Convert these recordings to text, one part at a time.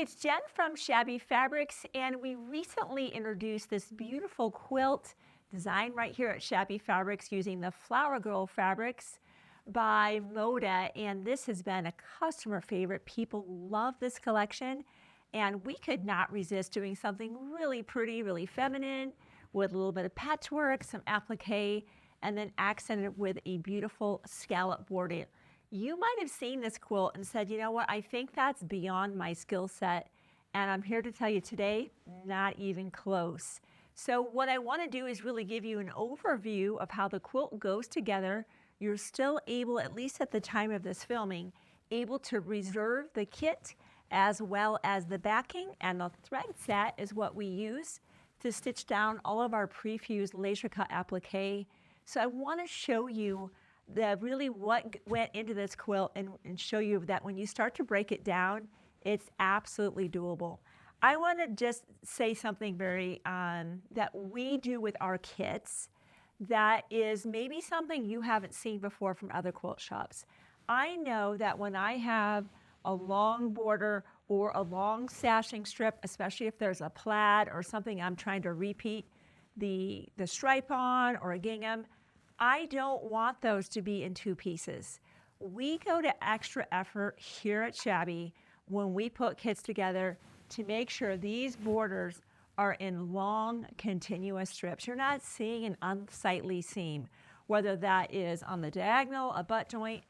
it's Jen from Shabby Fabrics, and we recently introduced this beautiful quilt design right here at Shabby Fabrics using the Flower Girl fabrics by Moda, and this has been a customer favorite. People love this collection, and we could not resist doing something really pretty, really feminine with a little bit of patchwork, some applique, and then accented with a beautiful scallop border. You might have seen this quilt and said, you know what, I think that's beyond my skill set. And I'm here to tell you today, not even close. So what I want to do is really give you an overview of how the quilt goes together. You're still able, at least at the time of this filming, able to reserve the kit as well as the backing, and the thread set is what we use to stitch down all of our pre-fused laser cut applique. So I want to show you really what went into this quilt and show you that when you start to break it down, it's absolutely doable. I want to just say something very that we do with our kits that is maybe something you haven't seen before from other quilt shops. I know that when I have a long border or a long sashing strip, especially if there's a plaid or something I'm trying to repeat the stripe on, or a gingham, I don't want those to be in two pieces. We go to extra effort here at Shabby when we put kits together to make sure these borders are in long, continuous strips. You're not seeing an unsightly seam, whether that is on the diagonal, a butt joint.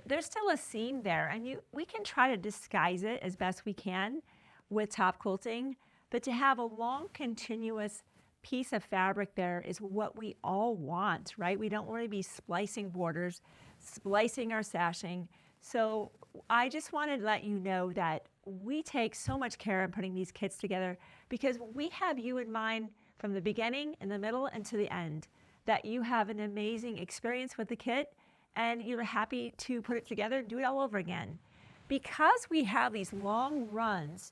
There's still a seam there, and we can try to disguise it as best we can with top quilting, but to have a long, continuous piece of fabric there is what we all want, right? We don't want to be splicing borders, splicing our sashing. So I just wanted to let you know that we take so much care in putting these kits together because we have you in mind from the beginning, in the middle, and to the end, that you have an amazing experience with the kit and you're happy to put it together and do it all over again. Because we have these long runs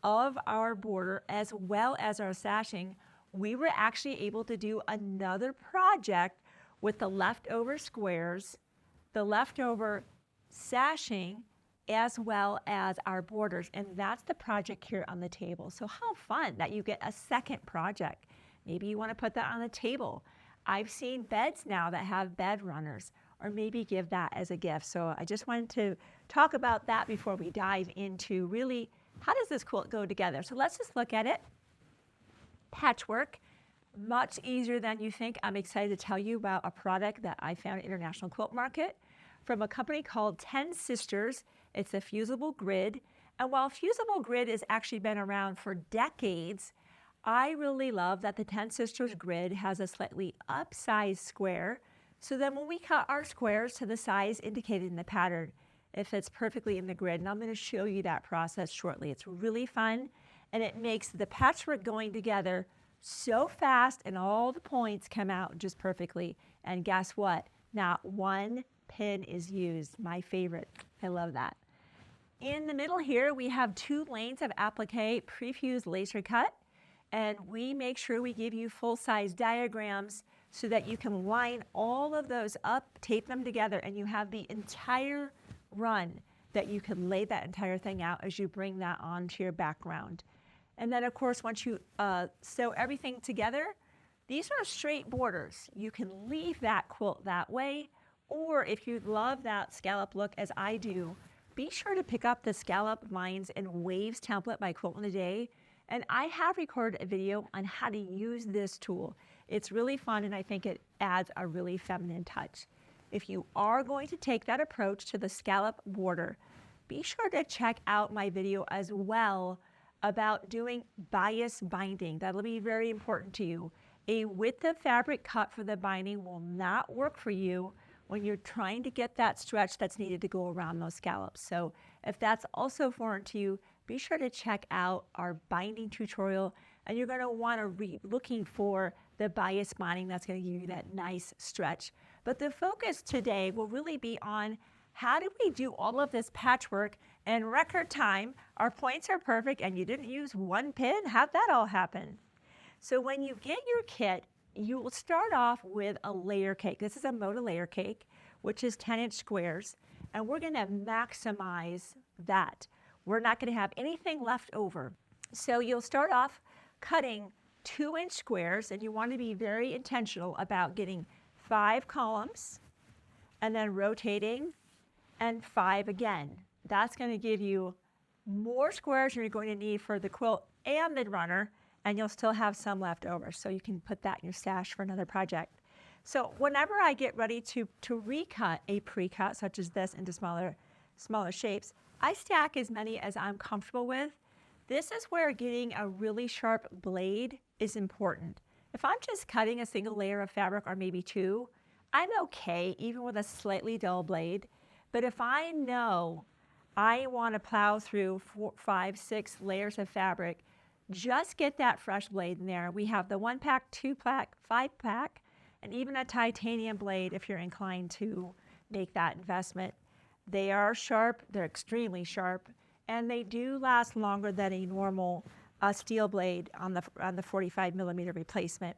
of our border as well as our sashing, we were actually able to do another project with the leftover squares, the leftover sashing, as well as our borders. And that's the project here on the table. So how fun that you get a second project. Maybe you want to put that on the table. I've seen beds now that have bed runners, or maybe give that as a gift. So I just wanted to talk about that before we dive into really how does this quilt go together. So let's just look at it. Patchwork, much easier than you think. I'm excited to tell you about a product that I found at International Quilt Market from a company called TenSisters. It's a fusible grid. And while fusible grid has actually been around for decades, I really love that the TenSisters grid has a slightly upsized square. So then when we cut our squares to the size indicated in the pattern, it fits perfectly in the grid. And I'm going to show you that process shortly. It's really fun. And it makes the patchwork going together so fast, and all the points come out just perfectly. And guess what? Not one pin is used. My favorite. I love that. In the middle here, we have 2 lanes of applique pre-fused laser cut. And we make sure we give you full-size diagrams so that you can line all of those up, tape them together, and you have the entire run that you can lay that entire thing out as you bring that onto your background. And then, of course, once you sew everything together, these are straight borders. You can leave that quilt that way, or if you love that scallop look as I do, be sure to pick up the Scallop Lines and Waves template by Quilt in a Day. And I have recorded a video on how to use this tool. It's really fun, and I think it adds a really feminine touch. If you are going to take that approach to the scallop border, be sure to check out my video as well about doing bias binding. That'll be very important to you. A width of fabric cut for the binding will not work for you when you're trying to get that stretch that's needed to go around those scallops. So if that's also foreign to you, be sure to check out our binding tutorial, and you're going to want to be looking for the bias binding that's going to give you that nice stretch. But the focus today will really be on how do we do all of this patchwork in record time? Our points are perfect and you didn't use one pin? How'd that all happen? So when you get your kit, you will start off with a layer cake. This is a Moda layer cake, which is 10-inch squares, and we're going to maximize that. We're not going to have anything left over. So you'll start off cutting 2-inch squares, and you want to be very intentional about getting 5 columns and then rotating and 5 again. That's going to give you more squares than you're going to need for the quilt and the runner, and you'll still have some left over. So you can put that in your stash for another project. So whenever I get ready to recut a pre-cut such as this into smaller shapes, I stack as many as I'm comfortable with. This is where getting a really sharp blade is important. If I'm just cutting a single layer of fabric or maybe 2, I'm okay even with a slightly dull blade. But if I know I want to plow through 4, 5, 6 layers of fabric, just get that fresh blade in there. We have the 1-pack, 2-pack, 5-pack, and even a titanium blade if you're inclined to make that investment. They are sharp, they're extremely sharp, and they do last longer than a normal steel blade on the 45mm replacement.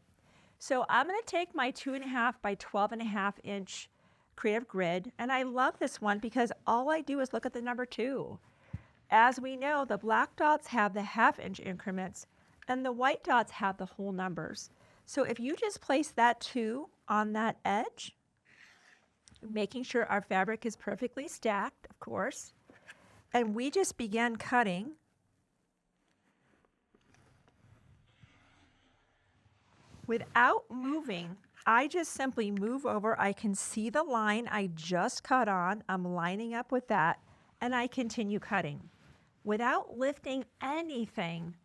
So I'm going to take my 2.5 by 12.5 inch creative grid, and I love this one because all I do is look at the number 2. As we know, the black dots have the 1/2 inch increments, and the white dots have the whole numbers. So if you just place that 2 on that edge, making sure our fabric is perfectly stacked, of course, and we just begin cutting. Without moving, I just simply move over. I can see the line I just cut on. I'm lining up with that, and I continue cutting. Without lifting anything,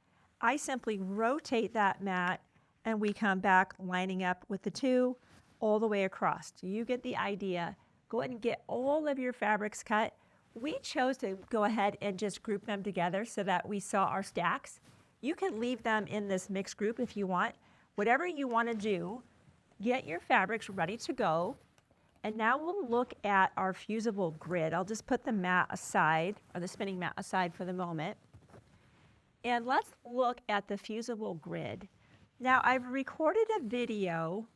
I simply rotate that mat, and we come back lining up with the 2 all the way across. You get the idea. Go ahead and get all of your fabrics cut. We chose to go ahead and just group them together so that we saw our stacks. You can leave them in this mixed group if you want. Whatever you want to do, get your fabrics ready to go. And now we'll look at our fusible grid. I'll just put the mat aside, or the spinning mat aside for the moment. And let's look at the fusible grid. Now I've recorded a video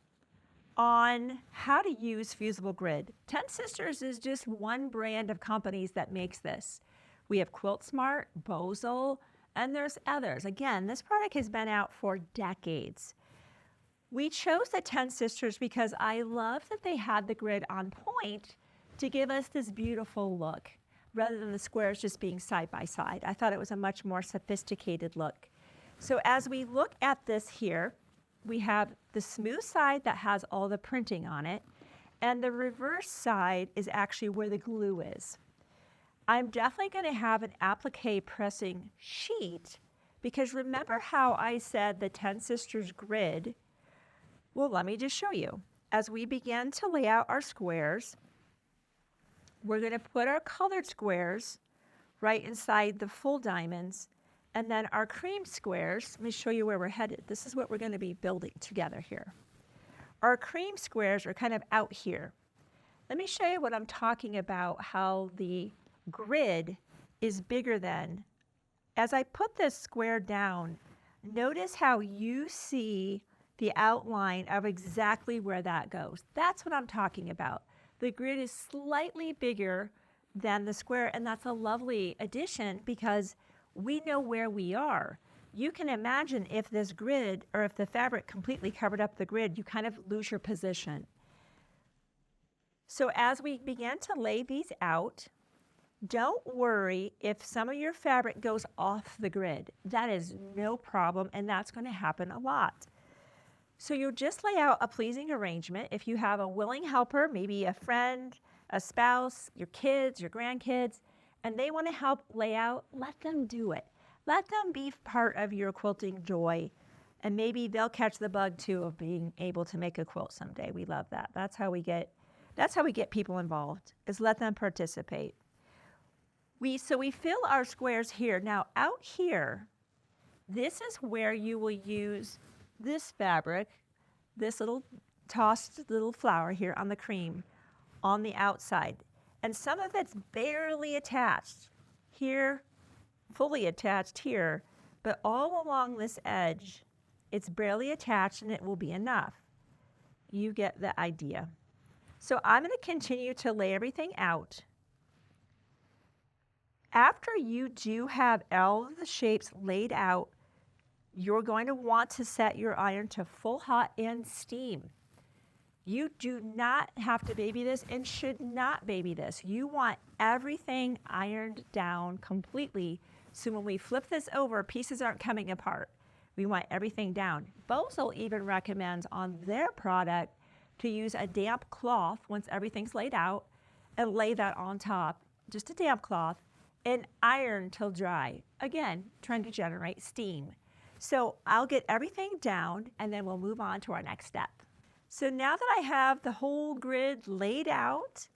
on how to use fusible grid. TenSisters is just one brand of companies that makes this. We have Quilt Smart, Bozal, and there's others. Again, this product has been out for decades. We chose the TenSisters because I love that they had the grid on point to give us this beautiful look, rather than the squares just being side by side. I thought it was a much more sophisticated look. So as we look at this here, we have the smooth side that has all the printing on it, and the reverse side is actually where the glue is. I'm definitely going to have an applique pressing sheet, because remember how I said the TenSisters grid? Well, let me just show you. As we begin to lay out our squares, we're going to put our colored squares right inside the full diamonds, and then our cream squares, let me show you where we're headed. This is what we're going to be building together here. Our cream squares are kind of out here. Let me show you what I'm talking about, how the grid is bigger than. As I put this square down, notice how you see the outline of exactly where that goes. That's what I'm talking about. The grid is slightly bigger than the square, and that's a lovely addition because we know where we are. You can imagine if this grid, or if the fabric completely covered up the grid, you kind of lose your position. So as we begin to lay these out, don't worry if some of your fabric goes off the grid. That is no problem, and that's going to happen a lot. So you'll just lay out a pleasing arrangement. If you have a willing helper, maybe a friend, a spouse, your kids, your grandkids, and they want to help lay out, let them do it. Let them be part of your quilting joy, and maybe they'll catch the bug too of being able to make a quilt someday. We love that. That's how we get people involved, is let them participate. So we fill our squares here. Now out here, this is where you will use this fabric, this little tossed little flower here on the cream on the outside. And some of it's barely attached here, fully attached here, but all along this edge, it's barely attached, and it will be enough. You get the idea. So I'm going to continue to lay everything out. After you do have all of the shapes laid out, you're going to want to set your iron to full hot and steam. You do not have to baby this and should not baby this. You want everything ironed down completely, so when we flip this over, pieces aren't coming apart. We want everything down. Bosal even recommends on their product to use a damp cloth once everything's laid out and lay that on top, just a damp cloth, and iron till dry. Again, trying to generate steam. So I'll get everything down and then we'll move on to our next step. So now that I have the whole grid laid out,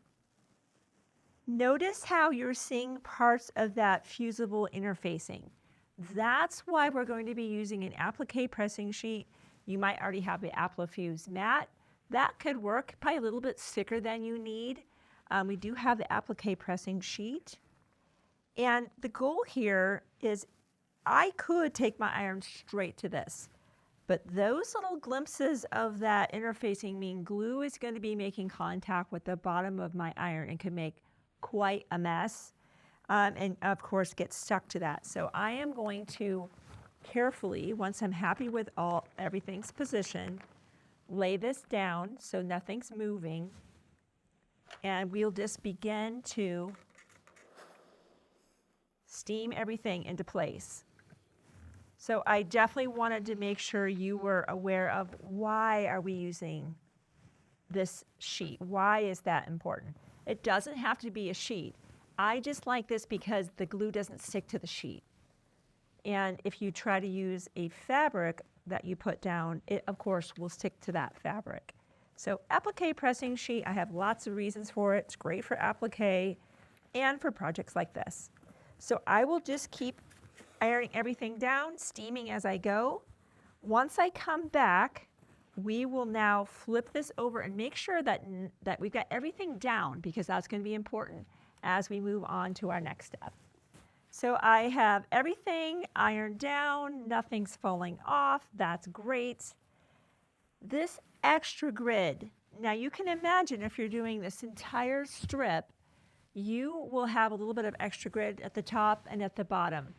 notice how you're seeing parts of that fusible interfacing. That's why we're going to be using an applique pressing sheet. You might already have the Applique mat. That could work, probably a little bit thicker than you need. We do have the applique pressing sheet. And the goal here is I could take my iron straight to this, but those little glimpses of that interfacing mean glue is going to be making contact with the bottom of my iron and can make quite a mess. And of course get stuck to that. So I am going to carefully, once I'm happy with everything's positioned, lay this down so nothing's moving, and we'll just begin to steam everything into place. So I definitely wanted to make sure you were aware of why are we using this sheet? Why is that important? It doesn't have to be a sheet. I just like this because the glue doesn't stick to the sheet. And if you try to use a fabric that you put down, it of course will stick to that fabric. So applique pressing sheet, I have lots of reasons for it. It's great for applique and for projects like this. So I will just keep ironing everything down, steaming as I go. Once I come back, we will now flip this over and make sure that we've got everything down, because that's going to be important as we move on to our next step. So I have everything ironed down, nothing's falling off, that's great. This extra grid, now you can imagine if you're doing this entire strip, you will have a little bit of extra grid at the top and at the bottom.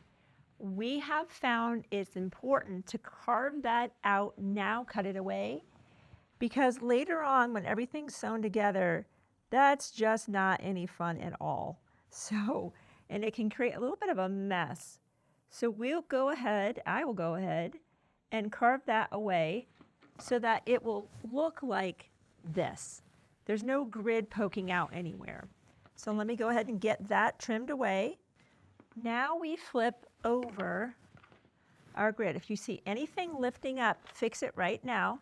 We have found it's important to carve that out now, cut it away, because later on when everything's sewn together, that's just not any fun at all. So, and it can create a little bit of a mess. So I will go ahead and carve that away so that it will look like this. There's no grid poking out anywhere. So let me go ahead and get that trimmed away. Now we flip over our grid. If you see anything lifting up, fix it right now.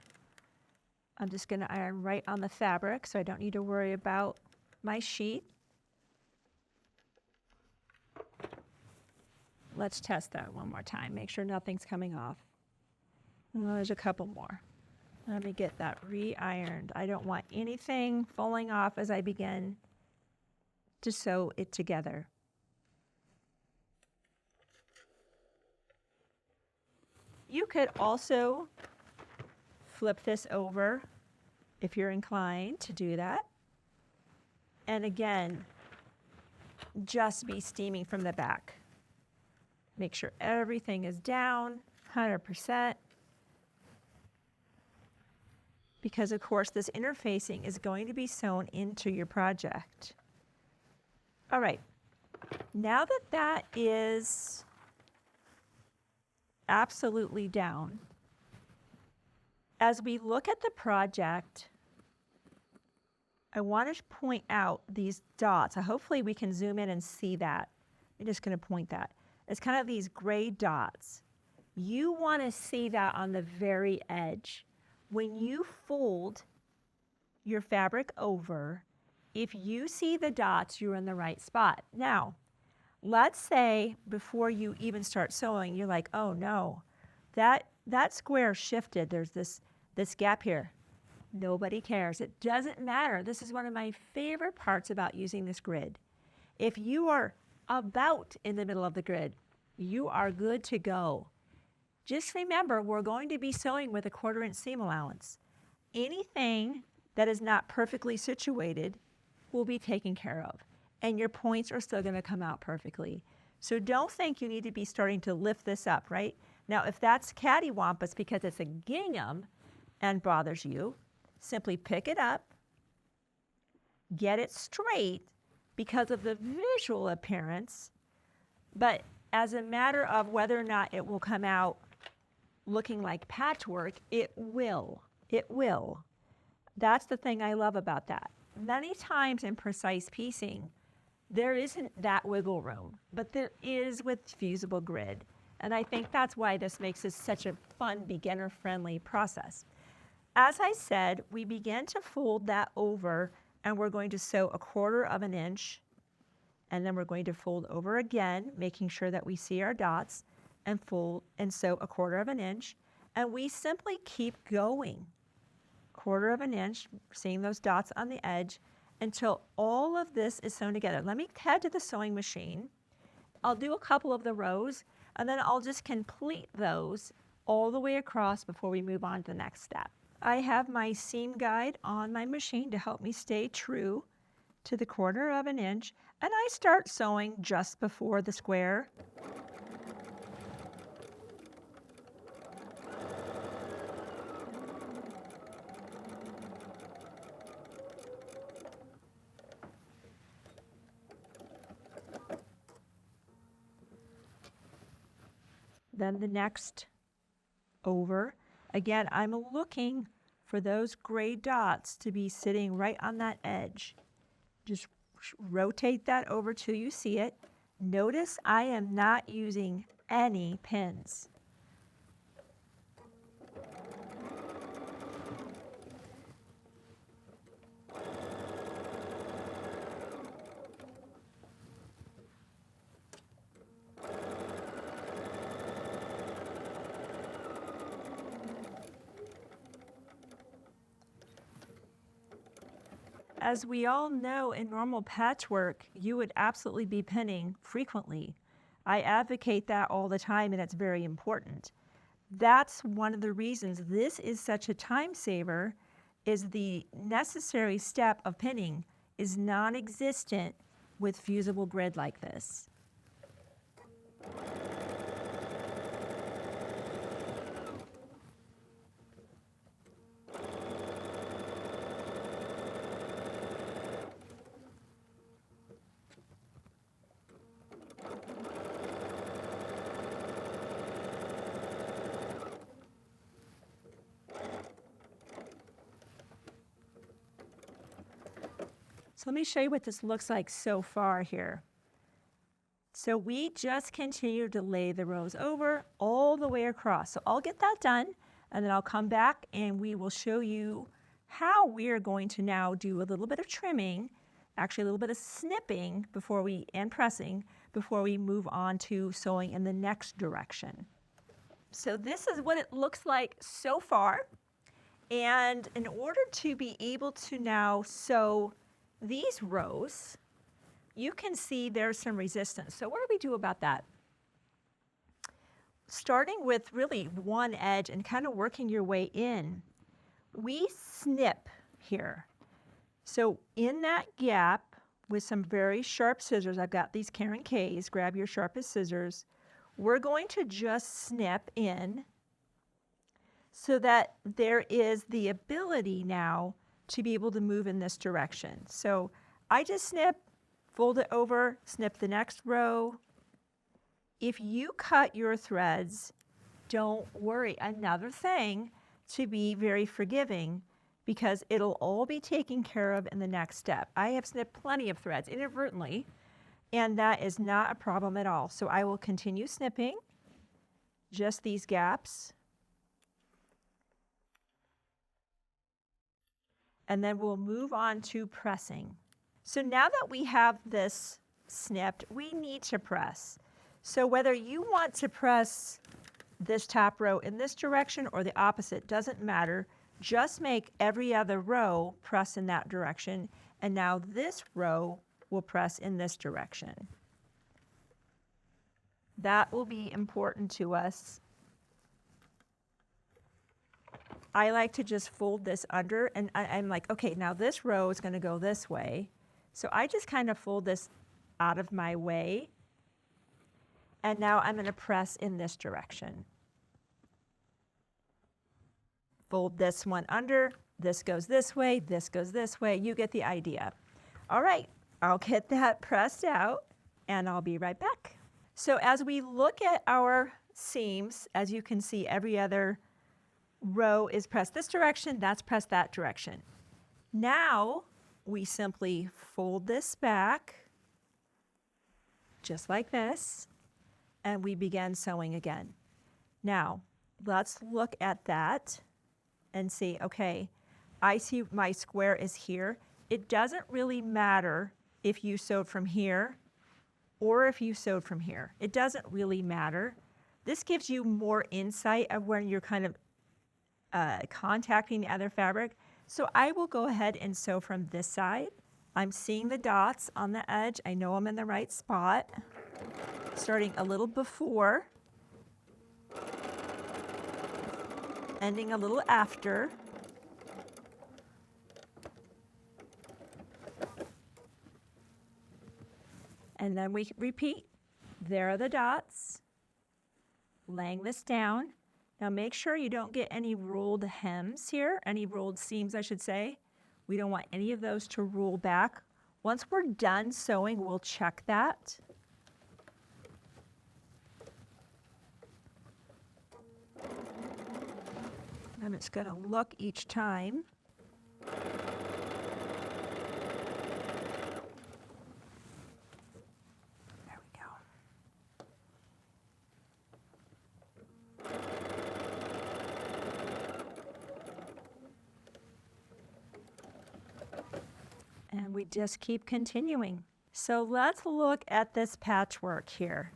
I'm just going to iron right on the fabric so I don't need to worry about my sheet. Let's test that one more time. Make sure nothing's coming off. Oh, there's a couple more. Let me get that re-ironed. I don't want anything falling off as I begin to sew it together. You could also flip this over if you're inclined to do that. And again, just be steaming from the back. Make sure everything is down 100%. Because of course this interfacing is going to be sewn into your project. All right, now that that is absolutely down, as we look at the project, I want to point out these dots. Hopefully we can zoom in and see that. I'm just going to point that. It's kind of these gray dots. You want to see that on the very edge. When you fold your fabric over, if you see the dots, you're in the right spot. Now, let's say before you even start sewing, you're like, oh no, that square shifted. There's this gap here. Nobody cares. It doesn't matter. This is one of my favorite parts about using this grid. If you are about in the middle of the grid, you are good to go. Just remember, we're going to be sewing with a 1/4 inch seam allowance. Anything that is not perfectly situated will be taken care of. and your points are still going to come out perfectly. So don't think you need to be starting to come out perfectly. So don't think you need to be starting to lift this up, right? Now, if that's cattywampus because it's a gingham and bothers you, simply pick it up, get it straight because of the visual appearance, but as a matter of whether or not it will come out looking like patchwork, it will. It will. That's the thing I love about that. Many times in precise piecing, there isn't that wiggle room, but there is with Fusible Grid. And I think that's why this makes this such a fun, beginner-friendly process. As I said, we begin to fold that over, and we're going to sew 1/4 inch, and then we're going to fold over again, making sure that we see our dots, and fold and sew 1/4 inch. And we simply keep going, 1/4 inch, seeing those dots on the edge, until all of this is sewn together. Let me head to the sewing machine. I'll do a couple of the rows, and then I'll just complete those all the way across before we move on to the next step. I have my seam guide on my machine to help me stay true to the 1/4 inch, and I start sewing just before the square. Then the next over. Again, I'm looking for those gray dots to be sitting right on that edge. Just rotate that over till you see it. Notice I am not using any pins. As we all know, in normal patchwork, you would absolutely be pinning frequently. I advocate that all the time, and it's very important. That's one of the reasons this is such a time saver, is the necessary step of pinning is non-existent with Fusible Grid like this. So let me show you what this looks like so far here. So we just continue to lay the rows over all the way across. So I'll get that done, and then I'll come back and we will show you how we are going to now do a little bit of trimming, actually a little bit of snipping and pressing before we move on to sewing in the next direction. So this is what it looks like so far. And in order to be able to now sew these rows, you can see there's some resistance. So what do we do about that? Starting with really one edge and kind of working your way in, we snip here. So in that gap with some very sharp scissors, I've got these Karen K's, grab your sharpest scissors, we're going to just snip in so that there is the ability now to be able to move in this direction. So I just snip, fold it over, snip the next row. If you cut your threads, don't worry. Another thing to be very forgiving, because it'll all be taken care of in the next step. I have snipped plenty of threads inadvertently, and that is not a problem at all. So I will continue snipping just these gaps. And then we'll move on to pressing. So now that we have this snipped, we need to press. So whether you want to press this top row in this direction or the opposite, doesn't matter. Just make every other row press in that direction, and now this row will press in this direction. That will be important to us. I like to just fold this under, and I'm like, okay, now this row is going to go this way. So I just kind of fold this out of my way. And now I'm going to press in this direction. Fold this one under. This goes this way. This goes this way. You get the idea. All right, I'll get that pressed out and I'll be right back. So as we look at our seams, as you can see, every other row is pressed this direction, that's pressed that direction. Now we simply fold this back just like this, and we begin sewing again. Now let's look at that and see, okay, I see my square is here. It doesn't really matter if you sewed from here or if you sewed from here. It doesn't really matter. This gives you more insight of when you're kind of contacting the other fabric. So I will go ahead and sew from this side. I'm seeing the dots on the edge. I know I'm in the right spot. Starting a little before, ending a little after. And then we repeat. There are the dots. Laying this down. Now make sure you don't get any rolled hems here, any rolled seams I should say. We don't want any of those to roll back. Once we're done sewing, we'll check that. I'm just going to look each time. And we just keep continuing. So let's look at this patchwork here.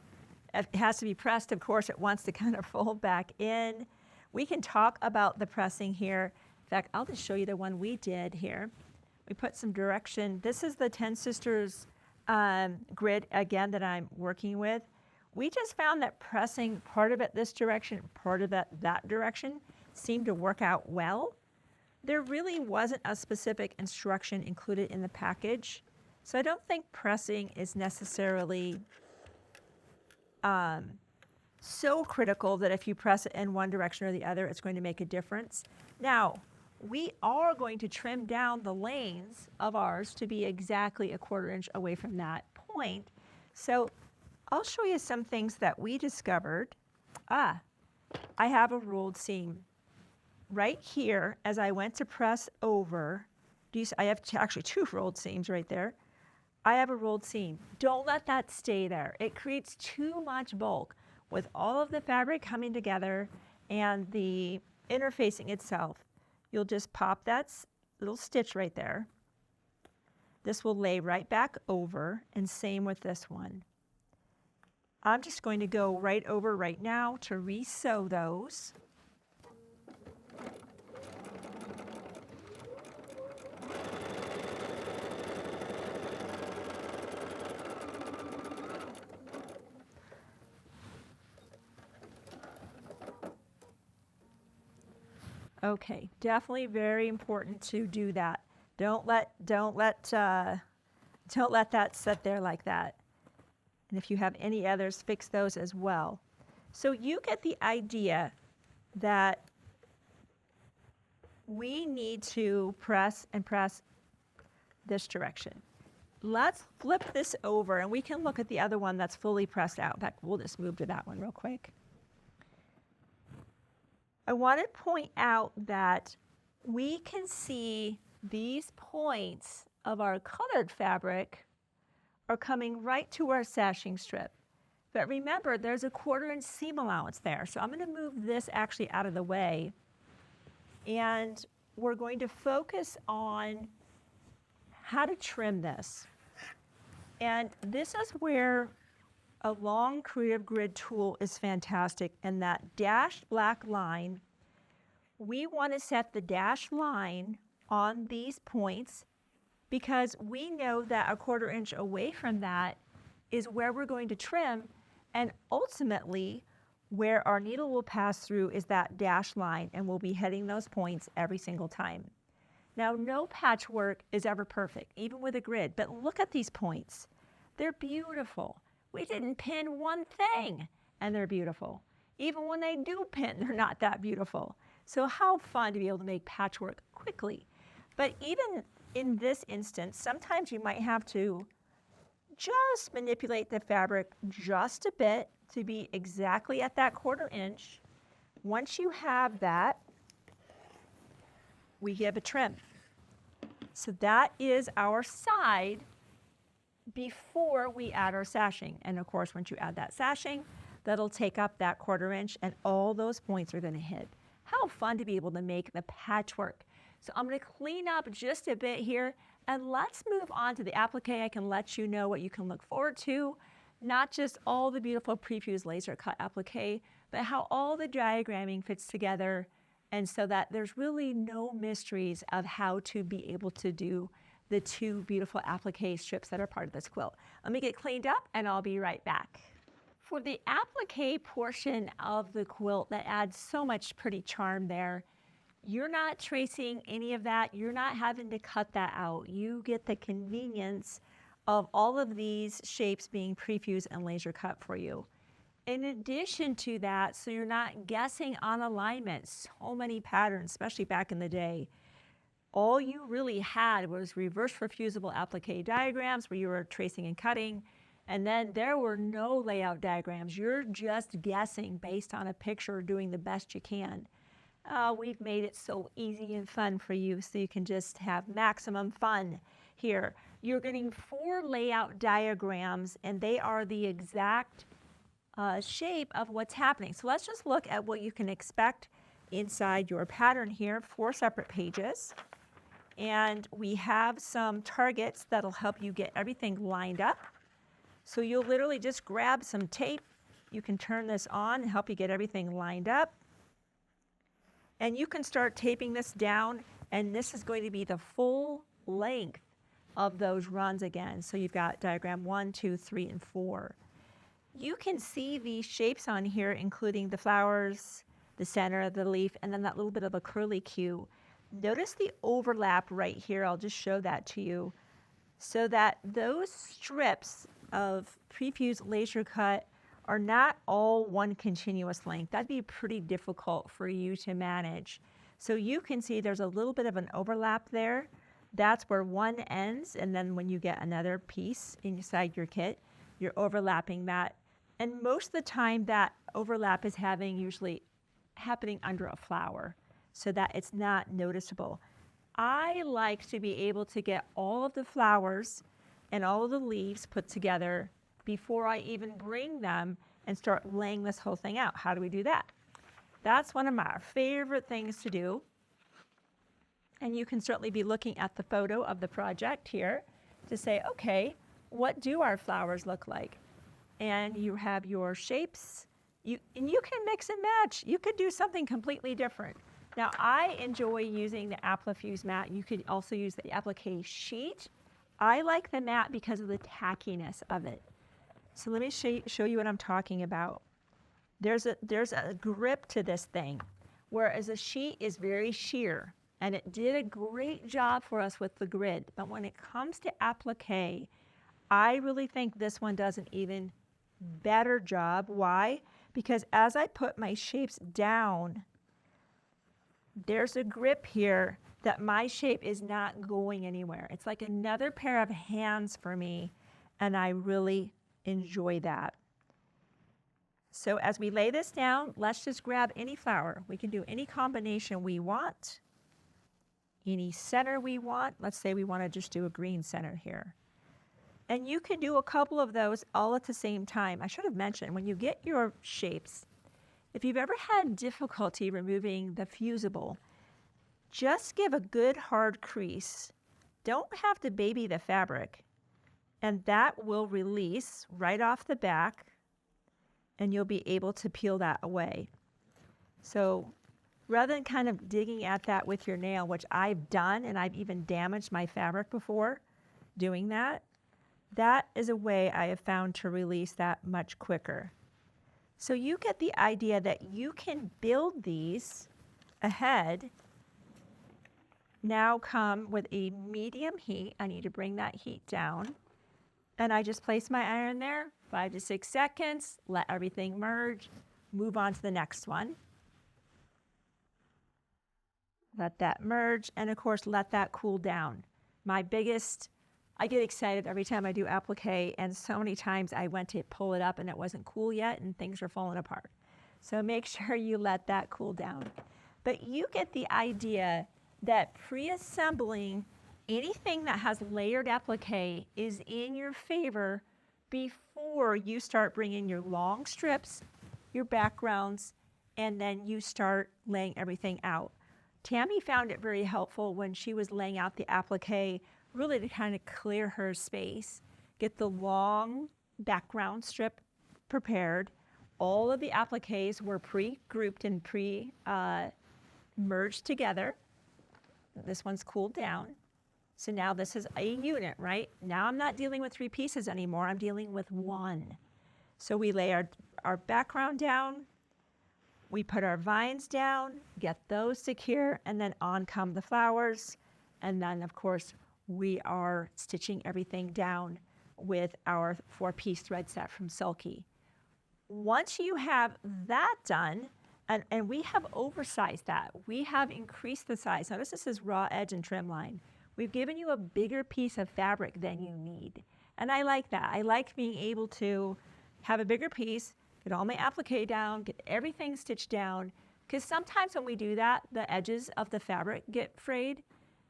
It has to be pressed, of course, it wants to kind of fold back in. We can talk about the pressing here. In fact, I'll just show you the one we did here. We put some direction. This is the TenSisters grid, again, that I'm working with. We just found that pressing part of it this direction, part of it that direction, seemed to work out well. There really wasn't a specific instruction included in the package, so I don't think pressing is necessarily so critical that if you press it in one direction or the other, it's going to make a difference. Now, we are going to trim down the lanes of ours to be exactly a 1/4 inch away from that point. So I'll show you some things that we discovered. I have a rolled seam. Right here, as I went to press over, I have actually 2 rolled seams right there. I have a rolled seam. Don't let that stay there. It creates too much bulk with all of the fabric coming together and the interfacing itself. You'll just pop that little stitch right there. This will lay right back over, and same with this one. I'm just going to go right over right now to re-sew those. Okay, definitely very important to do that. Don't let that sit there like that. And if you have any others, fix those as well. So you get the idea that we need to press and press this direction. Let's flip this over and we can look at the other one that's fully pressed out. In fact, we'll just move to that one real quick. I want to point out that we can see these points of our colored fabric are coming right to our sashing strip. But remember, there's a 1/4 inch seam allowance there. So I'm going to move this actually out of the way. And we're going to focus on how to trim this. And this is where a long Creative Grid tool is fantastic. And that dashed black line, we want to set the dashed line on these points because we know that a 1/4 inch away from that is where we're going to trim, and ultimately where our needle will pass through is that dashed line, and we'll be hitting those points every single time. Now, no patchwork is ever perfect, even with a grid, but look at these points. They're beautiful. We didn't pin one thing, and they're beautiful. Even when they do pin, they're not that beautiful. So how fun to be able to make patchwork quickly. But even in this instance, sometimes you might have to just manipulate the fabric just a bit to be exactly at that 1/4 inch. Once you have that, we give a trim. So that is our side before we add our sashing. And of course, once you add that sashing, that'll take up that 1/4 inch and all those points are going to hit. How fun to be able to make the patchwork. So I'm going to clean up just a bit here and let's move on to the applique. I can let you know what you can look forward to, not just all the beautiful prefused laser cut applique, but how all the diagramming fits together, and so that there's really no mysteries of how to be able to do the 2 beautiful applique strips that are part of this quilt. Let me get cleaned up and I'll be right back. For the applique portion of the quilt that adds so much pretty charm there, you're not tracing any of that. You're not having to cut that out. You get the convenience of all of these shapes being prefused and laser cut for you. In addition to that, so you're not guessing on alignment, so many patterns, especially back in the day, all you really had was reverse fusible applique diagrams where you were tracing and cutting, and then there were no layout diagrams. You're just guessing based on a picture, doing the best you can. We've made it so easy and fun for you so you can just have maximum fun here. You're getting 4 layout diagrams and they are the exact shape of what's happening. So let's just look at what you can expect inside your pattern here. 4 separate pages. And we have some targets that'll help you get everything lined up. So you'll literally just grab some tape. You can turn this on and help you get everything lined up. And you can start taping this down, and this is going to be the full length of those runs again. So you've got diagram 1, 2, 3, and 4. You can see these shapes on here, including the flowers, the center of the leaf, and then that little bit of a curly Q. Notice the overlap right here. I'll just show that to you. So that those strips of prefused laser cut are not all one continuous length. That'd be pretty difficult for you to manage. So you can see there's a little bit of an overlap there. That's where one ends, and then when you get another piece inside your kit, you're overlapping that. And most of the time that overlap is usually happening under a flower so that it's not noticeable. I like to be able to get all of the flowers and all of the leaves put together before I even bring them and start laying this whole thing out. How do we do that? That's one of my favorite things to do. And you can certainly be looking at the photo of the project here to say, okay, what do our flowers look like? And you have your shapes, and you can mix and match. You could do something completely different. Now, I enjoy using the Applique mat. You could also use the applique sheet. I like the mat because of the tackiness of it. So let me show you what I'm talking about. There's a grip to this thing, whereas a sheet is very sheer, and it did a great job for us with the grid. But when it comes to applique, I really think this one does an even better job. Why? Because as I put my shapes down, there's a grip here that my shape is not going anywhere. It's like another pair of hands for me, and I really enjoy that. So as we lay this down, let's just grab any flower. We can do any combination we want, any center we want. Let's say we want to just do a green center here. And you can do a couple of those all at the same time. I should have mentioned, when you get your shapes, if you've ever had difficulty removing the fusible, just give a good hard crease. Don't have to baby the fabric. And that will release right off the back, and you'll be able to peel that away. So rather than kind of digging at that with your nail, which I've done, and I've even damaged my fabric before doing that, that is a way I have found to release that much quicker. So you get the idea that you can build these ahead now come with a medium heat. I need to bring that heat down. And I just place my iron there, 5 to 6 seconds, let everything merge, move on to the next one. Let that merge, and of course, let that cool down. I get excited every time I do applique, and so many times I went to pull it up and it wasn't cool yet and things are falling apart. So make sure you let that cool down. But you get the idea that pre-assembling anything that has layered applique is in your favor before you start bringing your long strips, your backgrounds, and then you start laying everything out. Tammy found it very helpful when she was laying out the applique, really to kind of clear her space, get the long background strip prepared. All of the appliques were pre-grouped and merged together. This one's cooled down. So now this is a unit, right? Now I'm not dealing with 3 pieces anymore. I'm dealing with 1. So we lay our background down. We put our vines down, get those secure, and then on come the flowers. And then, of course, we are stitching everything down with our 4-piece thread set from Sulky. Once you have that done, and we have oversized that. We have increased the size. Notice this is raw edge and trim line. We've given you a bigger piece of fabric than you need. And I like that. I like being able to have a bigger piece, get all my applique down, get everything stitched down. Because sometimes when we do that, the edges of the fabric get frayed.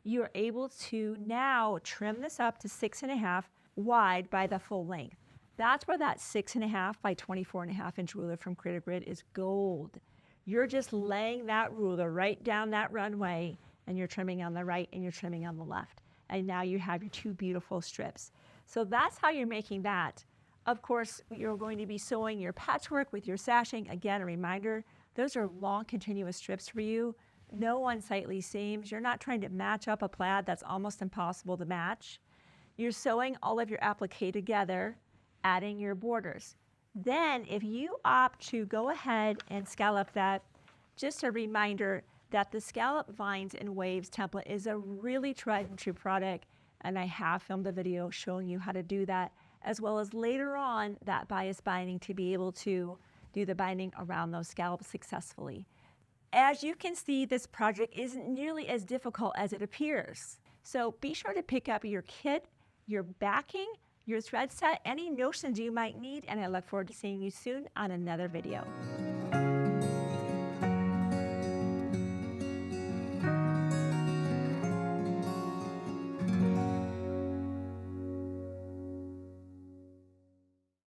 You're able to now trim this up to 6.5 wide by the full length. That's where that 6.5 by 24.5 inch ruler from Creative Grid is gold. You're just laying that ruler right down that runway, and you're trimming on the right and you're trimming on the left. And now you have your 2 beautiful strips. So that's how you're making that. Of course, you're going to be sewing your patchwork with your sashing. Again, a reminder, those are long continuous strips for you. No unsightly seams. You're not trying to match up a plaid that's almost impossible to match. You're sewing all of your applique together, adding your borders. Then if you opt to go ahead and scallop that, just a reminder that the scallop vines and waves template is a really tried and true product, and I have filmed a video showing you how to do that, as well as later on that bias binding to be able to do the binding around those scallops successfully. As you can see, this project isn't nearly as difficult as it appears. So be sure to pick up your kit, your backing, your thread set, any notions you might need, and I look forward to seeing you soon on another video.